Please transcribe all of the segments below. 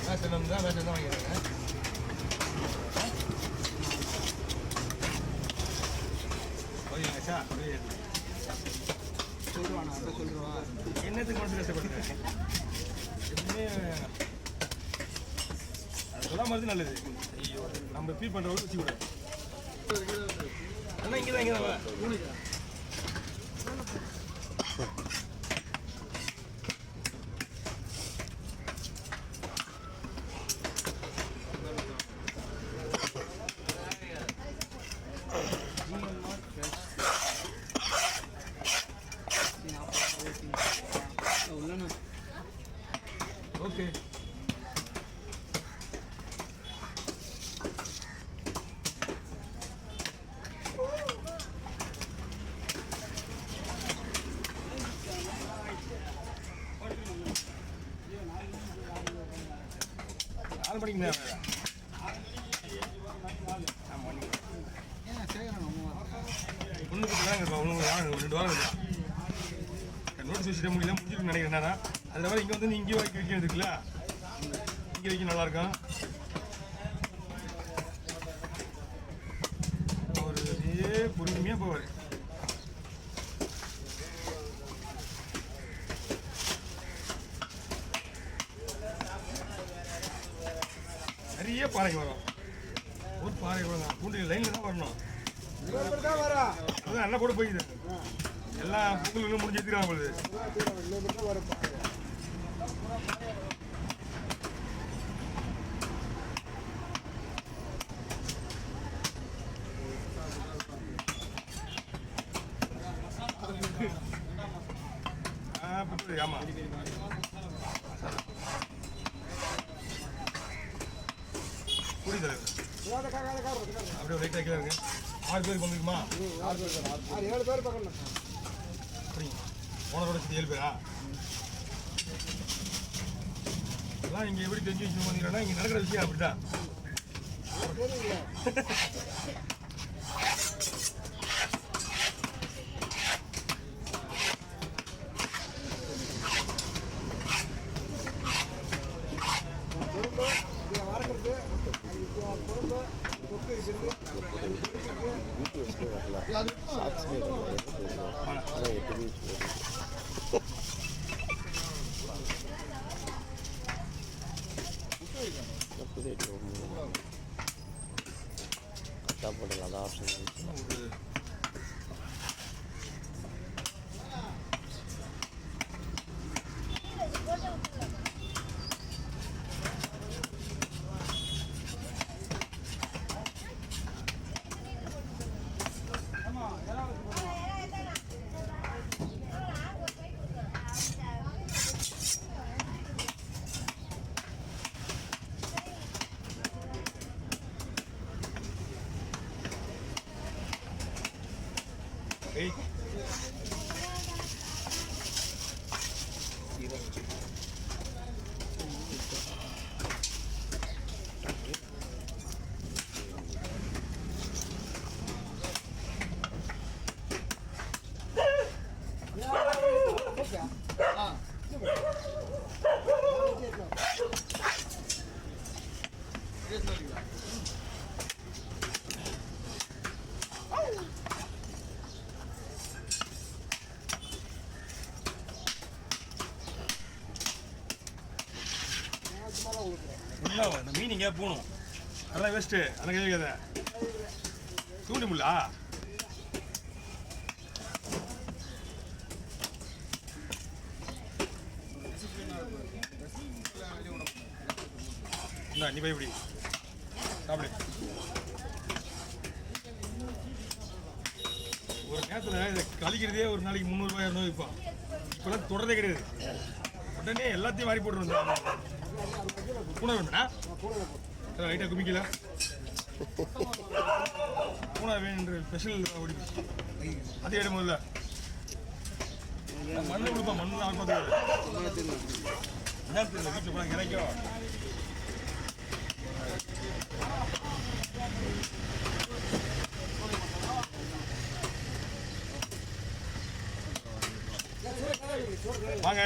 Ration தான் வாங்கிடுறேன். ஓகேங்க sir. சொல்லுவாண்ணா, அப்போ சொல்லுவா. என்னத்துக்கு மனசு கஷ்டப்படுறேன்? எப்பவுமே அது சொல்லாம மாதிரி நல்லது. ஐயோ, நம்ம ஃபீல் பண்ணுறவங்க வச்சு விட அண்ணா இங்கே தான் ஓகே. நாலு மணிக்கு நேரம் ஒன்றுக்கு தாங்க ஒன்று 2 வாரம் நோட்டீஸ் வச்சுட்டு முடியல முடிஞ்சிருக்கு நினைக்கிறேன். அதில் மாதிரி இங்கே வந்து இங்கே வைக்கிறது இருக்குல்ல, இங்கே வைக்க நல்லாயிருக்கும். ஒரு பொறுமையாக போவார். நிறைய பாறைக்கு வரும். ஒரு பாறை கூட பூண்டி லைனில் தான் வரணும். அதான் என்ன போட்டு போயிடுது. எல்லா பூக்களும் முடிஞ்சு எடுத்துக்கிறாங்க பொழுது. ஆமா புரி தலைவர் அப்படியே லைட்டாக கீழே இருக்கு. 6 பேர் பங்குமா? 7 பேர் பார்க்கணும். ஓனரோட சேர்த்து 7 பேரா? எல்லாம் இங்கே எப்படி தெரிஞ்சு வச்சு வந்தீங்கன்னா இங்கே நடக்கிற விஷயம் அப்படிதான். போடலாம் அதான் ஆப்ஷன். இந்த மீன் எங்கேயா போகணும், அதெல்லாம் வேஸ்ட்டு. அதெல்லாம் கேட்காத தூண்டி முடியல. நீ போய் இப்படி சாப்பிடு. ஒரு நேரத்தில் இதை கழிக்கிறதே ஒரு நாளைக்கு 300 ரூபாய் 200 விற்பான். இப்போலாம் தொடர்றதே கிடையாது. உடனே எல்லாத்தையும் மாறி போட்டு வந்தேன். பூனை வேணும்னா லைட்டாக குமிக்கல. பூனை வேணுன்ற ஸ்பெஷல் ஓடி அதே இடம் முதல்ல மண்ணு கொடுப்பான். மண்ணு தான் பார்த்து நேரத்தில் வீட்டில் போனால் கிடைக்கும். வாங்க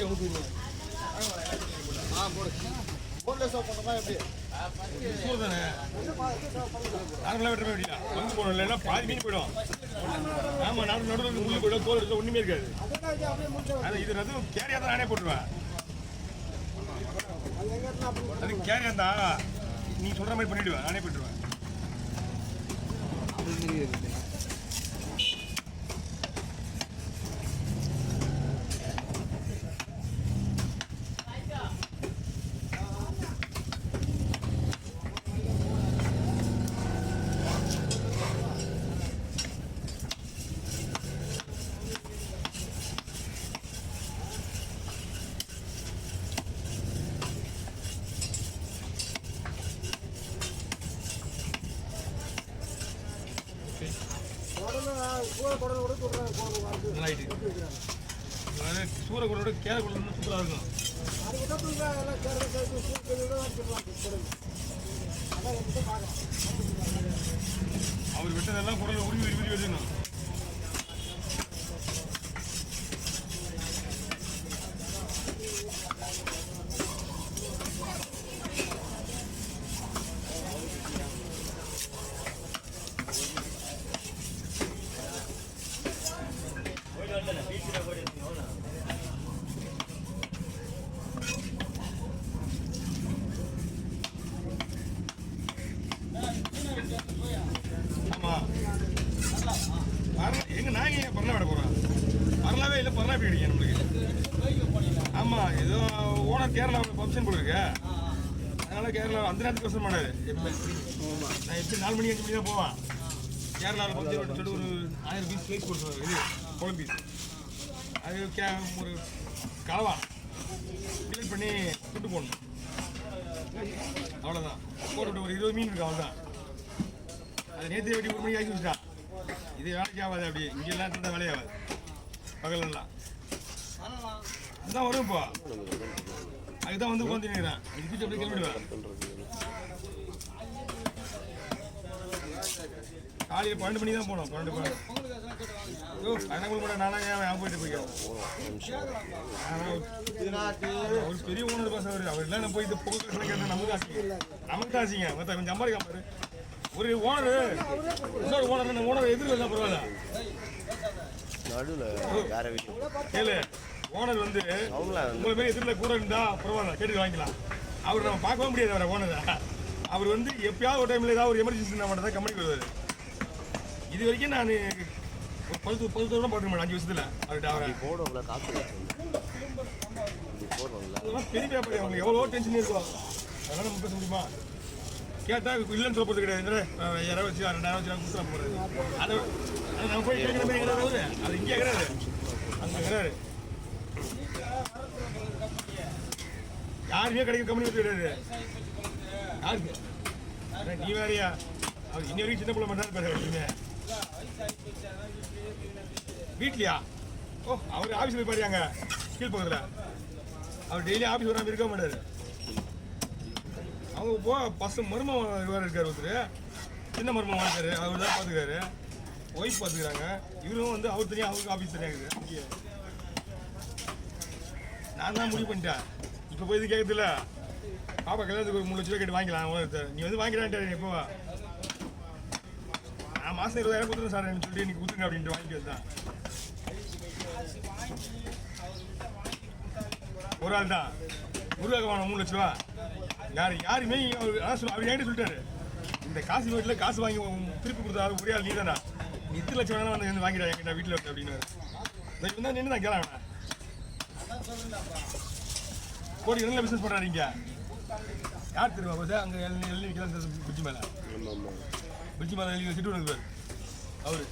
அப்படியே ஊற்றுங்க. போன்லெஸ்ஸாக பண்ணோமா எப்படி சூடு தானே நார்மலாக வெட்டுற மாதிரி வெட்டிக்கலாம். வந்து போடணும் இல்லைன்னா பாதி மீன் போயிடும். ஆமாம் நடுவில் முள்ளு போயிடும், தோல் எடுத்து ஒன்றுமே இருக்காது. அது இது வந்து கேரியாக தான் நானே போட்டுருவேன். அது கேரியாக இருந்தா நீ சொல்கிற மாதிரி பண்ணிவிடுவேன், நானே போட்டுருவேன். நல்லாயிட்டு சூறக்குள்ளோட கேரக்குள்ள சூப்பராக இருக்கும். அவர் விட்டதெல்லாம் குடலை உருவி விரும்பி வச்சுக்கணும். ஆமாம் எங்கள் நாங்கள் ஏன் பரலா விட போகிறோம்? பரலாவே இல்லை, பரலா போய் அடிக்க நம்மளுக்கு. ஆமாம் ஏதோ ஓனர் கேரளாவில் ஃபங்க்ஷன் போல இருக்கு, அதனால் கேரளா அந்த நேரத்துக்கு வசம் பண்ணாது. நான் எப்படி 4 மணி 5 மணி தான் போவேன். கேரளாவில் ஃபங்க்ஷன் சொல்லிட்டு ஒரு 1000 பீஸ் கேக் கொடுத்துருவாங்க. இது குழம்பு பீஸ், அது ஒரு கலவா கிளீன் பண்ணி சுட்டு போடணும். அவ்வளோதான். போட்டு ஒரு 20 மீன் இருக்கு, அவ்வளோதான். அது நேற்று வெட்டி 1 மணிக்கு ஆக்கி வச்சுட்டான். இது வேலைக்கு ஆகாது, அப்படி இங்கே எல்லாம் இருந்தால் வேலையாகாது பகலெல்லாம். அதுதான் வரும் இப்போ, அதுதான் வந்து உட்காந்துக்கிறேன். இதுக்கிட்ட அப்படியே கிளம்பிடுவேன். காலையில் 12 மணி தான் போனோம். 12 அதனால கூட நானாக போயிட்டு போய்க்கிறேன். ஒரு பெரிய ஓனர் பாஸ் அவர் இல்லை. நம்ம போய் இது புகை கேட்டால் நமக்கு ஆசைங்க. மற்ற கொஞ்சம் சம்பாதிக்காம பாரு. ஒரு ஓனர் இன்னொரு ஓனர் எதிர்க்க பரவாயில்ல. கேளு, ஓனர் வந்து உங்களை மாரி எதிரில் கூட இருந்தா பரவாயில்ல, கேட்டு வாங்கிக்கலாம். அவர் நம்ம பார்க்கவே முடியாது. அவரை ஓனரை அவர் வந்து எப்பயாவது ஒரு டைமில் ஏதாவது ஒரு எமர்ஜென்சி நான் மட்டும் தான் கம்பெனிக்கு வருவார். இது வரைக்கும் நான் ஒரு 10 வருடம் பார்த்துக்க மாட்டேன் 5 வருஷத்தில். அவர்கிட்ட அவரை அதெல்லாம் பெரிய பேப்பர். அவங்க எவ்வளோ டென்ஷன் இருக்கும், அதெல்லாம் நம்ம பேச முடியுமா? கேட்டால் இல்லைன்னு சொல்ல போகிறது கிடையாது. 1000 வச்சு 2000 வச்சு கொடுத்துட போகிறது. அதை நம்ம போய் கேட்குற மாதிரி கிடையாது. அவரு அது இங்கே கிடையாது, அங்கே கிடையாது. யாருமே கிடைக்கிற கம்பெனி வச்சு கிடையாது. யாருக்கு நீ வேறையா? அவர் இன்ன வரைக்கும் சின்ன பிள்ளை மட்டும் தான் பேசுகிறீங்க வீட்லையா? ஓ, அவர் ஆஃபீஸ் போய் பாருங்க கீழ் பக்கத்தில். அவர் டெய்லி ஆஃபீஸ் வராமல் இருக்க மாட்டார். அவங்க போ மருமம் வேறு இருக்கார் ஒருத்தர், சின்ன மருமம் இருக்காரு, அவர் தான் பார்த்துக்காரு. ஒய்ஃப் பார்த்துக்கிறாங்க. இவரும் வந்து அவர் தனியாக அவருக்கு ஆஃபீஸ் தனியாகுது. இங்கே நான் தான் முடிவு பண்ணிட்டேன். இப்போ போய் இது கேட்குறதில்ல, பாப்பா கல்யாணத்துக்கு ஒரு 3 லட்ச ரூபா கேட்டு வாங்கிக்கலாம். நீ வந்து வாங்கிடான்ட்டு எப்போ நான் மாதம் 20,000 கொடுத்துருவேன் சார் எனக்கு சொல்லிட்டு இன்னைக்கு கொடுத்துருங்க அப்படின்ட்டு வாங்கிட்டு வந்தேன். ஒரு ஆள் தான் முருகாக வாங்க 3 லட்ச ரூபா. யாருமே அவர் என்கிட்ட சொல்லிட்டாரு, இந்த காசு வீட்டில் காசு வாங்கி திருப்பி கொடுத்தாரு ஒரே ஆள் நீ தானே, நீ 8 லட்சம் வேணா வந்து வாங்கிட்டா என்கிட்ட வீட்டில் இருக்கு அப்படின்னு. இப்போ தான் நின்று நான் கேட்கலாம். கோடி என்ன பிஸ்னஸ் பண்ணுறாரு இங்கே? யார் தெரியுமா போது? அங்கே எழுதி விற்கலாம் பிரிட்ஜு மேலே, பிரிட்ஜு மேலே எழுதி வச்சுட்டு வருவார் அவர்.